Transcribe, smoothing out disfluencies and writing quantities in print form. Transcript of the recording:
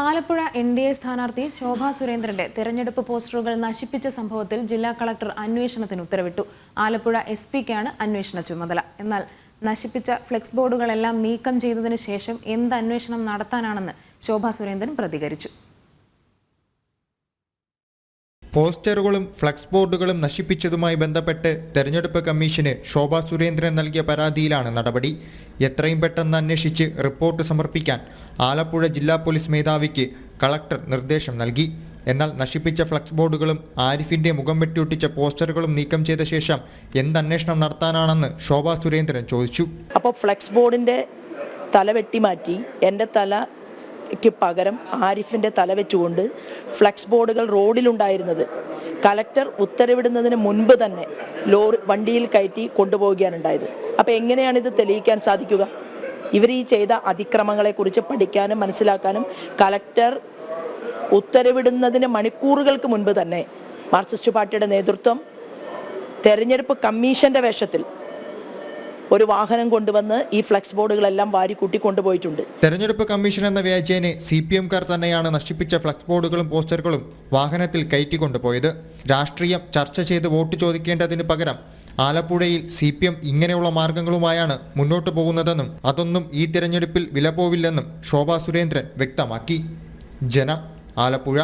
Alappuzha NDA സ്ഥാനാർത്ഥി ശോഭാ സുരേന്ദ്രന്റെ തെരഞ്ഞെടുപ്പ് പോസ്റ്ററുകൾ നശിപ്പിച്ച സംഭവത്തിൽ ജില്ലാ കളക്ടർ അന്വേഷണത്തിന് ഉത്തരവിട്ടു. ആലപ്പുഴ SP-ക്കാണ് അന്വേഷണ ചുമതല. എന്നാൽ നശിപ്പിച്ച ഫ്ലെക്സ് ബോർഡുകളെല്ലാം നീക്കം ചെയ്തതിനു ശേഷം എന്ത് അന്വേഷണം നടത്താനാണെന്ന് ശോഭാ സുരേന്ദ്രൻ പ്രതികരിച്ചു. പോസ്റ്ററുകളും ഫ്ലക്സ് ബോർഡുകളും നശിപ്പിച്ചതുമായി ബന്ധപ്പെട്ട് തെരഞ്ഞെടുപ്പ് കമ്മീഷന് ശോഭാ സുരേന്ദ്രൻ നൽകിയ പരാതിയിലാണ് നടപടി. എത്രയും പെട്ടെന്ന് അന്വേഷിച്ച് റിപ്പോർട്ട് സമർപ്പിക്കാൻ ആലപ്പുഴ ജില്ലാ പോലീസ് മേധാവിക്ക് കളക്ടർ നിർദ്ദേശം നൽകി. എന്നാൽ നശിപ്പിച്ച ഫ്ലക്സ് ബോർഡുകളും ആരിഫിന്റെ മുഖം വെട്ടിയൊട്ടിച്ച പോസ്റ്ററുകളും നീക്കം ചെയ്ത ശേഷം എന്ത് അന്വേഷണം നടത്താനാണെന്ന് ശോഭാ സുരേന്ദ്രൻ ചോദിച്ചു. അപ്പോൾ ഫ്ലക്സ് ബോർഡിന്റെ തല വെട്ടിമാറ്റി എൻ്റെ തലയ്ക്ക് പകരം ആരിഫിന്റെ തല വെച്ചുകൊണ്ട് ഫ്ലക്സ് ബോർഡുകൾ റോഡിലുണ്ടായിരുന്നത് കളക്ടർ ഉത്തരവിടുന്നതിന് മുൻപ് തന്നെ വണ്ടിയിൽ കയറ്റി കൊണ്ടുപോവുകയാണ് ഉണ്ടായത്. അപ്പോൾ എങ്ങനെയാണ് ഇത് തെളിയിക്കാൻ സാധിക്കുക? ഇവർ ഈ ചെയ്ത അതിക്രമങ്ങളെക്കുറിച്ച് പഠിക്കാനും മനസ്സിലാക്കാനും കളക്ടർ ഉത്തരവിടുന്നതിന് മണിക്കൂറുകൾക്ക് മുൻപ് തന്നെ മാർക്സിസ്റ്റ് പാർട്ടിയുടെ നേതൃത്വം തെരഞ്ഞെടുപ്പ് കമ്മീഷന്റെ വേഷത്തിൽ ഒരു വാഹനം കൊണ്ടുവന്ന് ഈ ഫ്ലെക്സ് ബോർഡുകളെല്ലാം വാരിക്കൂട്ടി കൊണ്ടുപോയിട്ടുണ്ട്. തെരഞ്ഞെടുപ്പ് കമ്മീഷൻ എന്ന വ്യാജേന CPM-കാർ തന്നെയാണ് നശിപ്പിച്ച ഫ്ലെക്സ് ബോർഡുകളും പോസ്റ്ററുകളും വാഹനത്തിൽ കയറ്റിക്കൊണ്ടുപോയത്. രാഷ്ട്രീയം ചർച്ച ചെയ്ത് വോട്ട് ചോദിക്കേണ്ടതിന് പകരം ആലപ്പുഴയിൽ CPM ഇങ്ങനെയുള്ള മാർഗങ്ങളുമായാണ് മുന്നോട്ടു പോകുന്നതെന്നും അതൊന്നും ഈ തെരഞ്ഞെടുപ്പിൽ വില പോവില്ലെന്നും ശോഭാ സുരേന്ദ്രൻ വ്യക്തമാക്കി. ജനം, ആലപ്പുഴ.